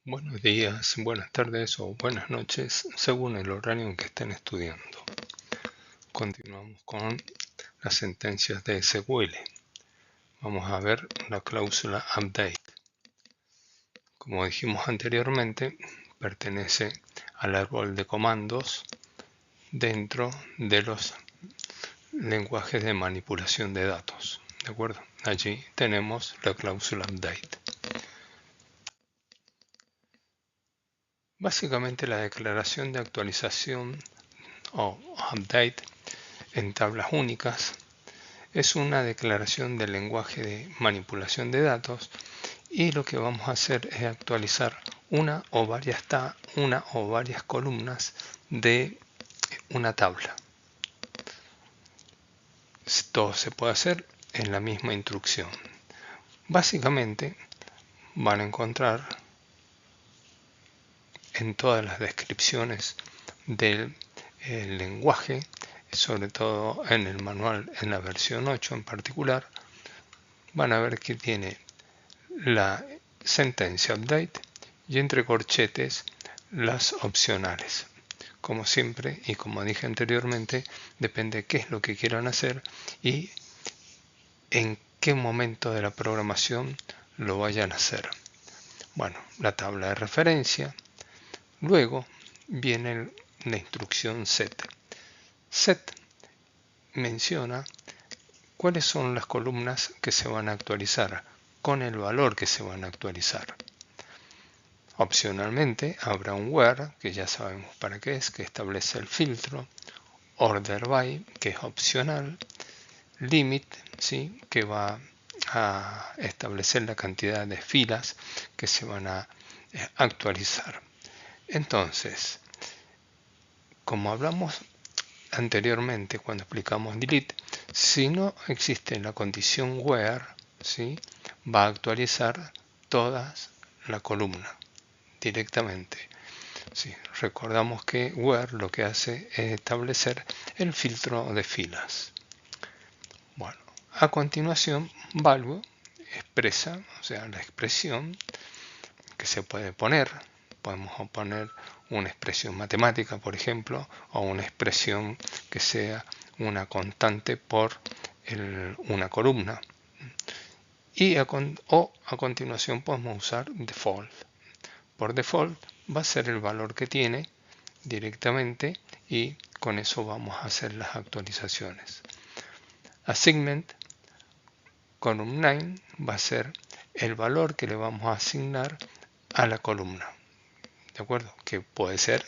Buenos días, buenas tardes o buenas noches, según el horario en que estén estudiando. Continuamos con las sentencias de SQL. Vamos a ver la cláusula update. Como dijimos anteriormente, pertenece al árbol de comandos dentro de los lenguajes de manipulación de datos. ¿De acuerdo? Allí tenemos la cláusula update. Básicamente la declaración de actualización o update en tablas únicas es una declaración del lenguaje de manipulación de datos y lo que vamos a hacer es actualizar una o varias columnas de una tabla. Todo se puede hacer en la misma instrucción. Básicamente van a encontrar en todas las descripciones del lenguaje, sobre todo en el manual, en la versión 8 en particular, van a ver que tiene la sentencia update y entre corchetes las opcionales. Como siempre y como dije anteriormente, depende qué es lo que quieran hacer y en qué momento de la programación lo vayan a hacer. Bueno, la tabla de referencia. Luego viene la instrucción set. Set menciona cuáles son las columnas que se van a actualizar con el valor que se van a actualizar. Opcionalmente habrá un where, que ya sabemos para qué es, que establece el filtro, order by, que es opcional, limit, ¿sí?, que va a establecer la cantidad de filas que se van a actualizar. Entonces, como hablamos anteriormente cuando explicamos delete, si no existe la condición where, ¿sí?, va a actualizar toda la columna directamente. Sí, recordamos que where lo que hace es establecer el filtro de filas. Bueno, a continuación value expresa, o sea, la expresión que se puede poner. Podemos poner una expresión matemática, por ejemplo, o una expresión que sea una constante por una columna. Y a continuación podemos usar default. Por default va a ser el valor que tiene directamente y con eso vamos a hacer las actualizaciones. Assignment column name va a ser el valor que le vamos a asignar a la columna, ¿de acuerdo? Que puede ser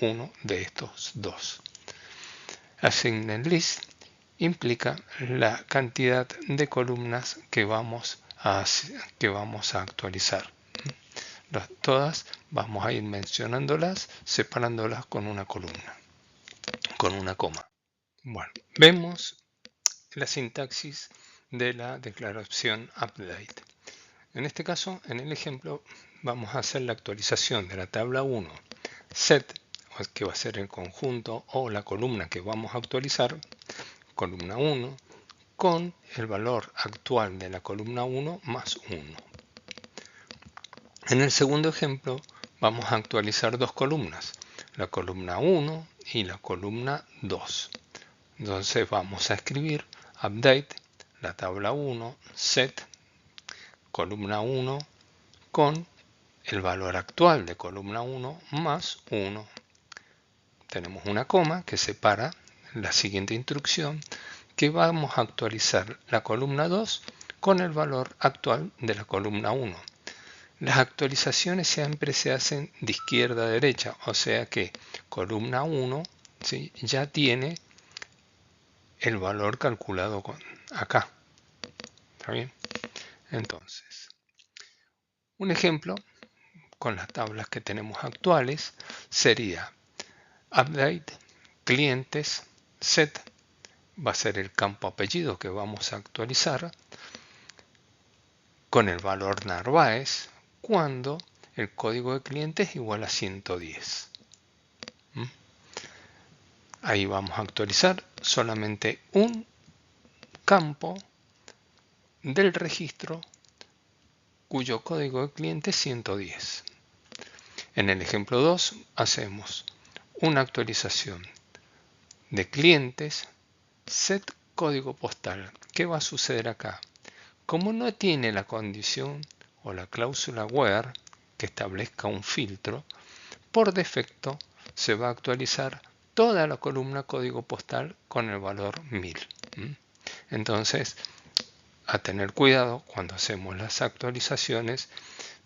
uno de estos dos. Assignment list implica la cantidad de columnas que vamos a actualizar. Todas vamos a ir mencionándolas, separándolas con una columna, con una coma. Bueno, vemos la sintaxis de la declaración update. En este caso, en el ejemplo, vamos a hacer la actualización de la tabla 1, set, que va a ser el conjunto o la columna que vamos a actualizar, columna 1, con el valor actual de la columna 1 más 1. En el segundo ejemplo, vamos a actualizar dos columnas, la columna 1 y la columna 2. Entonces vamos a escribir update, la tabla 1, set, columna 1, con el valor actual de columna 1 más 1. Tenemos una coma que separa la siguiente instrucción, que vamos a actualizar la columna 2 con el valor actual de la columna 1. Las actualizaciones siempre se hacen de izquierda a derecha, o sea que columna 1, ¿sí?, ya tiene el valor calculado acá. ¿Está bien? Entonces, un ejemplo con las tablas que tenemos actuales sería update, clientes, set, va a ser el campo apellido que vamos a actualizar, con el valor Narváez, cuando el código de cliente es igual a 110. Ahí vamos a actualizar solamente un campo del registro cuyo código de cliente es 110. En el ejemplo 2 hacemos una actualización de clientes, set código postal. ¿Qué va a suceder acá? Como no tiene la condición o la cláusula where que establezca un filtro, por defecto se va a actualizar toda la columna código postal con el valor 1000. Entonces, a tener cuidado cuando hacemos las actualizaciones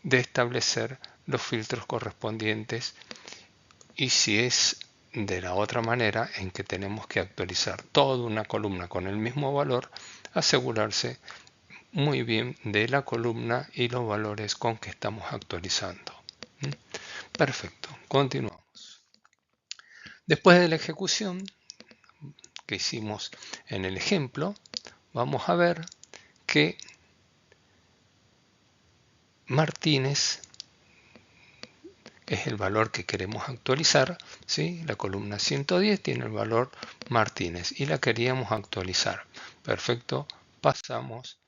de establecer los filtros correspondientes, y si es de la otra manera en que tenemos que actualizar toda una columna con el mismo valor, asegurarse muy bien de la columna y los valores con que estamos actualizando. Perfecto, continuamos. Después de la ejecución que hicimos en el ejemplo, vamos a ver que Martínez es el valor que queremos actualizar, ¿sí? La columna 110 tiene el valor Martínez y la queríamos actualizar. Perfecto, pasamos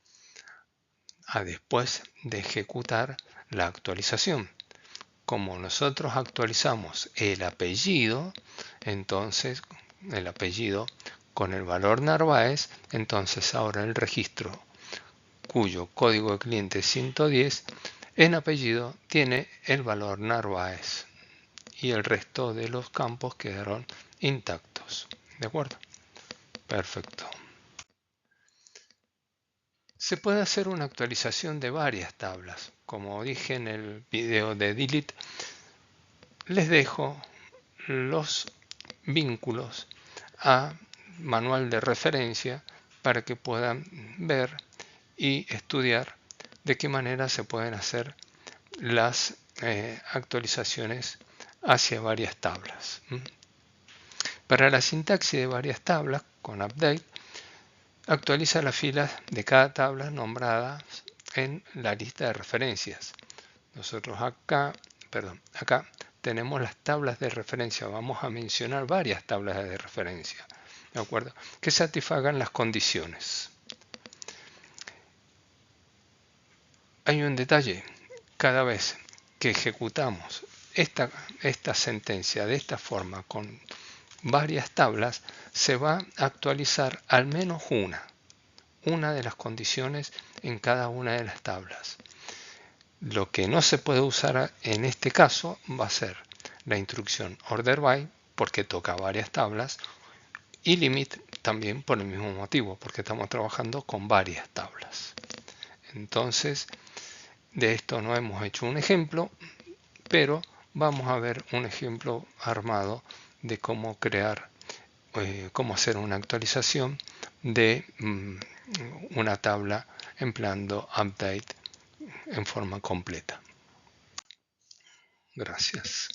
a después de ejecutar la actualización. Como nosotros actualizamos el apellido, entonces el apellido con el valor Narváez, entonces ahora el registro cuyo código de cliente es 110, en apellido tiene el valor Narváez y el resto de los campos quedaron intactos. ¿De acuerdo? Perfecto. Se puede hacer una actualización de varias tablas. Como dije en el video de Delete, les dejo los vínculos a manual de referencia para que puedan ver y estudiar de qué manera se pueden hacer las actualizaciones hacia varias tablas. Para la sintaxis de varias tablas, con update, actualiza las filas de cada tabla nombrada en la lista de referencias. Nosotros acá tenemos las tablas de referencia. Vamos a mencionar varias tablas de referencia, ¿de acuerdo? Que satisfagan las condiciones. Hay un detalle. Cada vez que ejecutamos esta sentencia de esta forma con varias tablas, se va a actualizar al menos una de las condiciones en cada una de las tablas. Lo que no se puede usar en este caso va a ser la instrucción order by, porque toca varias tablas, y limit también por el mismo motivo, porque estamos trabajando con varias tablas. Entonces, de esto no hemos hecho un ejemplo, pero vamos a ver un ejemplo armado de cómo crear, cómo hacer una actualización de una tabla empleando update en forma completa. Gracias.